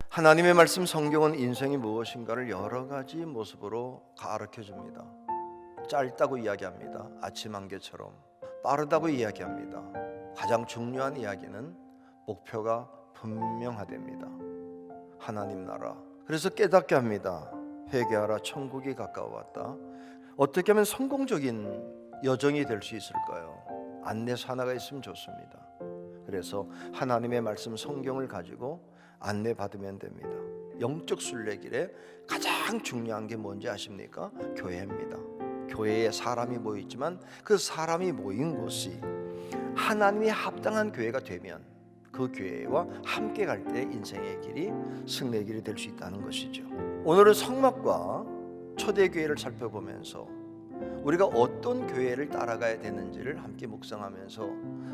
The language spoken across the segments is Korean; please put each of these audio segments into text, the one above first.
하나님의 말씀 성경은 인생이 무엇인가를 여러 가지 모습으로 가르쳐 줍니다. 짧다고 이야기합니다. 아침 안개처럼. 빠르다고 이야기합니다. 가장 중요한 이야기는 목표가 분명하답니다. 하나님 나라. 그래서 깨닫게 합니다. 회개하라, 천국이 가까워왔다. 어떻게 하면 성공적인 여정이 될 수 있을까요? 안내서 하나가 있으면 좋습니다. 그래서 하나님의 말씀 성경을 가지고 안내받으면 됩니다. 영적 순례길에 가장 중요한 게 뭔지 아십니까? 교회입니다. 교회에 사람이 모이지만 그 사람이 모인 곳이 하나님이 합당한 교회가 되면 그 교회와 함께 갈 때 인생의 길이 승리의 길이 될 수 있다는 것이죠. 오늘은 성막과 초대교회를 살펴보면서 우리가 어떤 교회를 따라가야 되는지를 함께 묵상하면서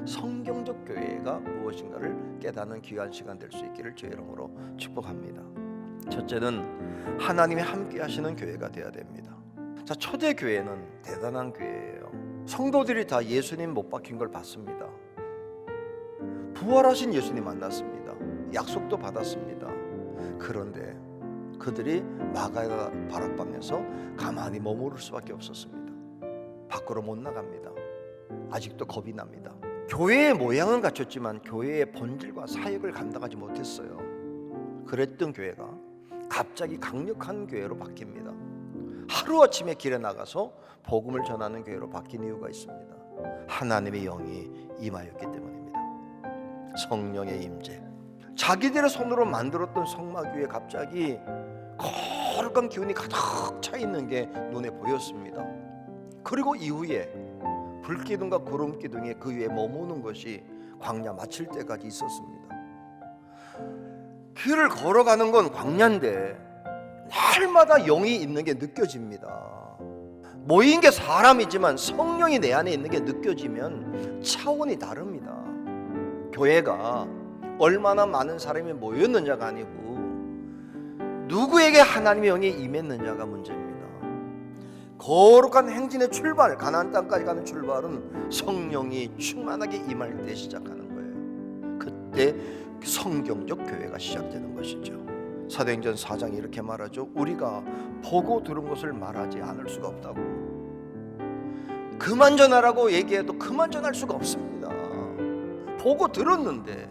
성경적 교회가 무엇인가를 깨닫는 귀한 시간 될 수 있기를 주의 이름으로 축복합니다. 첫째는 하나님이 함께 하시는 교회가 되어야 됩니다. 자, 초대교회는 대단한 교회예요. 성도들이 다 예수님 못 박힌 걸 봤습니다. 부활하신 예수님 만났습니다. 약속도 받았습니다. 그런데 그들이 마가다 바락방에서 가만히 머무를 수밖에 없었습니다. 밖으로 못 나갑니다. 아직도 겁이 납니다. 교회의 모양은 갖췄지만 교회의 본질과 사역을 감당하지 못했어요. 그랬던 교회가 갑자기 강력한 교회로 바뀝니다. 하루아침에 길에 나가서 복음을 전하는 교회로 바뀐 이유가 있습니다. 하나님의 영이 임하였기 때문입니다. 성령의 임재. 자기들의 손으로 만들었던 성막 위에 갑자기 거룩한 기운이 가득 차 있는 게 눈에 보였습니다. 그리고 이후에 불기둥과 구름기둥이 그 위에 머무는 것이 광야 마칠 때까지 있었습니다. 길을 걸어가는 건 광야인데 날마다 영이 있는 게 느껴집니다. 모인 게 사람이지만 성령이 내 안에 있는 게 느껴지면 차원이 다릅니다. 교회가 얼마나 많은 사람이 모였느냐가 아니고 누구에게 하나님의 영이 임했느냐가 문제입니다. 거룩한 행진의 출발, 가나안 땅까지 가는 출발은 성령이 충만하게 임할 때 시작하는 거예요. 그때 성경적 교회가 시작되는 것이죠. 사도행전 4장이 이렇게 말하죠. 우리가 보고 들은 것을 말하지 않을 수가 없다고. 그만 전하라고 얘기해도 그만 전할 수가 없습니다. 보고 들었는데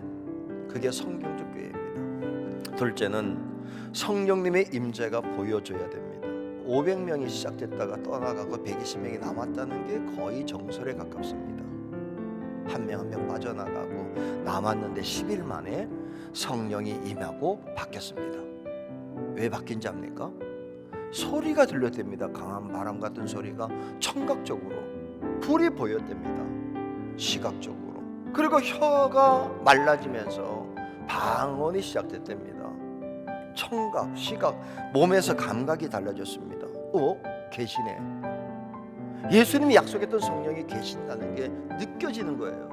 그게 성경적 교회입니다. 둘째는 성령님의 임재가 보여줘야 됩니다. 500명이 시작됐다가 떠나가고 120명이 남았다는 게 거의 정설에 가깝습니다. 한 명 한 명 빠져나가고 남았는데 10일 만에 성령이 임하고 바뀌었습니다. 왜 바뀐지 압니까? 소리가 들렸답니다. 강한 바람 같은 소리가 청각적으로. 불이 보였답니다. 시각적으로. 그리고 혀가 말라지면서 방언이 시작됐답니다. 청각, 시각, 몸에서 감각이 달라졌습니다. 계시네. 예수님이 약속했던 성령이 계신다는 게 느껴지는 거예요.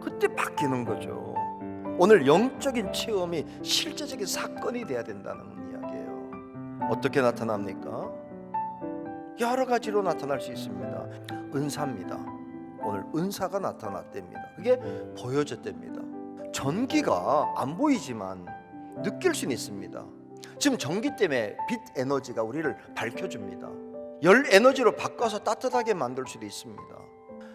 그때 바뀌는 거죠. 오늘 영적인 체험이 실제적인 사건이 돼야 된다는 이야기예요. 어떻게 나타납니까? 여러 가지로 나타날 수 있습니다. 은사입니다. 오늘 은사가 나타났답니다. 그게 보여졌답니다. 전기가 안 보이지만 느낄 수는 있습니다. 지금 전기 때문에 빛 에너지가 우리를 밝혀줍니다. 열 에너지로 바꿔서 따뜻하게 만들 수도 있습니다.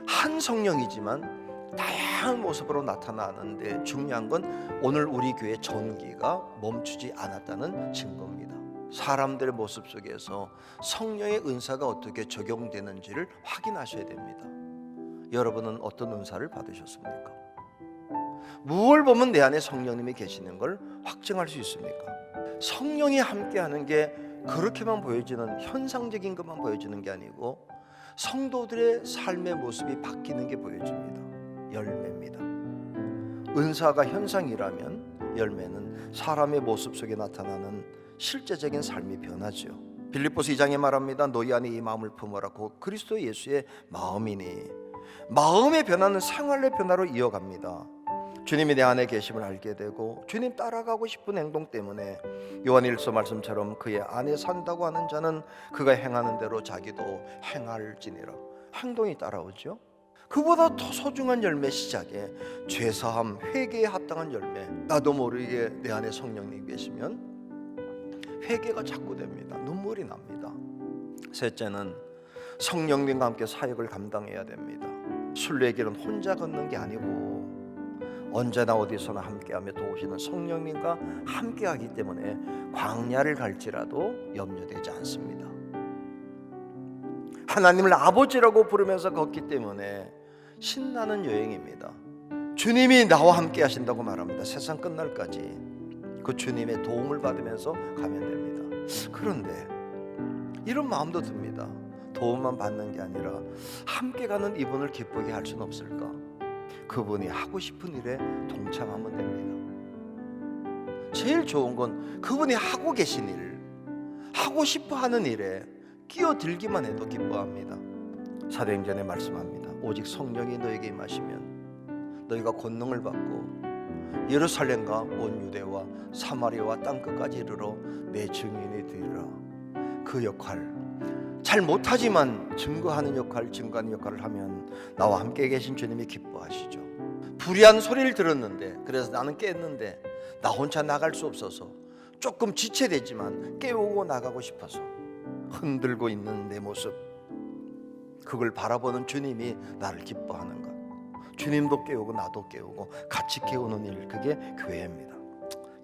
한 성령이지만 다양한 모습으로 나타나는데 중요한 건 오늘 우리 교회 전기가 멈추지 않았다는 증거입니다. 사람들의 모습 속에서 성령의 은사가 어떻게 적용되는지를 확인하셔야 됩니다. 여러분은 어떤 은사를 받으셨습니까? 무엇을 보면 내 안에 성령님이 계시는 걸 확증할 수 있습니까? 성령이 함께하는 게 그렇게만 보여지는 현상적인 것만 보여지는 게 아니고 성도들의 삶의 모습이 바뀌는 게 보여집니다. 열매입니다. 은사가 현상이라면 열매는 사람의 모습 속에 나타나는 실제적인 삶이 변하죠. 빌립보서 2장에 말합니다. 너희 안에 이 마음을 품어라. 곧 그리스도 예수의 마음이니. 마음의 변화는 생활의 변화로 이어갑니다. 주님이 내 안에 계심을 알게 되고 주님 따라가고 싶은 행동 때문에 요한일서 말씀처럼 그의 안에 산다고 하는 자는 그가 행하는 대로 자기도 행할지니라. 행동이 따라오죠. 그보다 더 소중한 열매 시작에 죄사함, 회개에 합당한 열매. 나도 모르게 내 안에 성령님 계시면 회개가 자꾸 됩니다. 눈물이 납니다. 셋째는 성령님과 함께 사역을 감당해야 됩니다. 순례길은 혼자 걷는 게 아니고 언제나 어디서나 함께하며 도우시는 성령님과 함께하기 때문에 광야를 갈지라도 염려되지 않습니다. 하나님을 아버지라고 부르면서 걷기 때문에 신나는 여행입니다. 주님이 나와 함께 하신다고 말합니다. 세상 끝날까지 그 주님의 도움을 받으면서 가면 됩니다. 그런데 이런 마음도 듭니다. 도움만 받는 게 아니라 함께 가는 이분을 기쁘게 할 수는 없을까? 그분이 하고 싶은 일에 동참하면 됩니다. 제일 좋은 건 그분이 하고 계신 일, 하고 싶어 하는 일에 끼어들기만 해도 기뻐합니다. 사도행전에 말씀합니다. 오직 성령이 너에게 임하시면 너희가 권능을 받고 예루살렘과 온 유대와 사마리아와 땅끝까지 이르러 내 증인이 되리라. 그 역할, 잘 못하지만 증거하는 역할, 증거하는 역할을 하면 나와 함께 계신 주님이 기뻐하시죠. 불의한 소리를 들었는데, 그래서 나는 깼는데 나 혼자 나갈 수 없어서 조금 지체되지만 깨우고 나가고 싶어서 흔들고 있는 내 모습, 그걸 바라보는 주님이 나를 기뻐하는 것. 주님도 깨우고 나도 깨우고 같이 깨우는 일, 그게 교회입니다.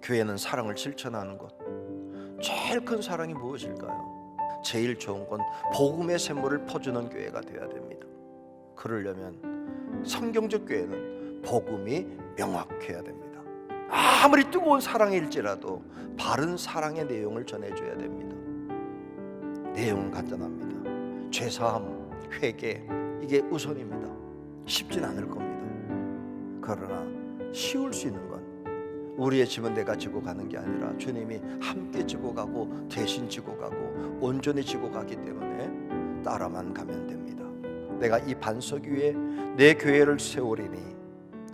교회는 사랑을 실천하는 것. 제일 큰 사랑이 무엇일까요? 제일 좋은 건 복음의 샘물을 퍼주는 교회가 되어야 됩니다. 그러려면 성경적 교회는 복음이 명확해야 됩니다. 아무리 뜨거운 사랑일지라도 바른 사랑의 내용을 전해줘야 됩니다. 내용은 간단합니다. 죄사함, 회개, 이게 우선입니다. 쉽진 않을 겁니다. 그러나 쉬울 수 있는 건 우리의 짐은 내가 지고 가는 게 아니라 주님이 함께 지고 가고 대신 지고 가고 온전히 지고 가기 때문에 따라만 가면 됩니다. 내가 이 반석 위에 내 교회를 세우리니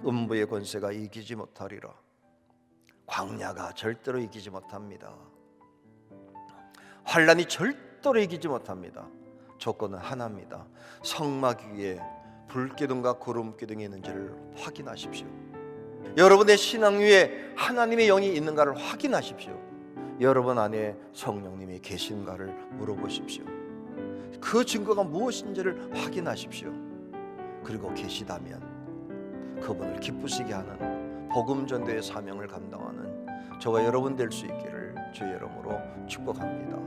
음부의 권세가 이기지 못하리라. 광야가 절대로 이기지 못합니다. 환란이 절대로 이기지 못합니다. 조건은 하나입니다. 성막 위에 불기둥과 구름기둥이 있는지를 확인하십시오. 여러분의 신앙 위에 하나님의 영이 있는가를 확인하십시오. 여러분 안에 성령님이 계신가를 물어보십시오. 그 증거가 무엇인지를 확인하십시오. 그리고 계시다면 그분을 기쁘시게 하는 복음 전도의 사명을 감당하는 저와 여러분 될 수 있기를 주의 이름으로 축복합니다.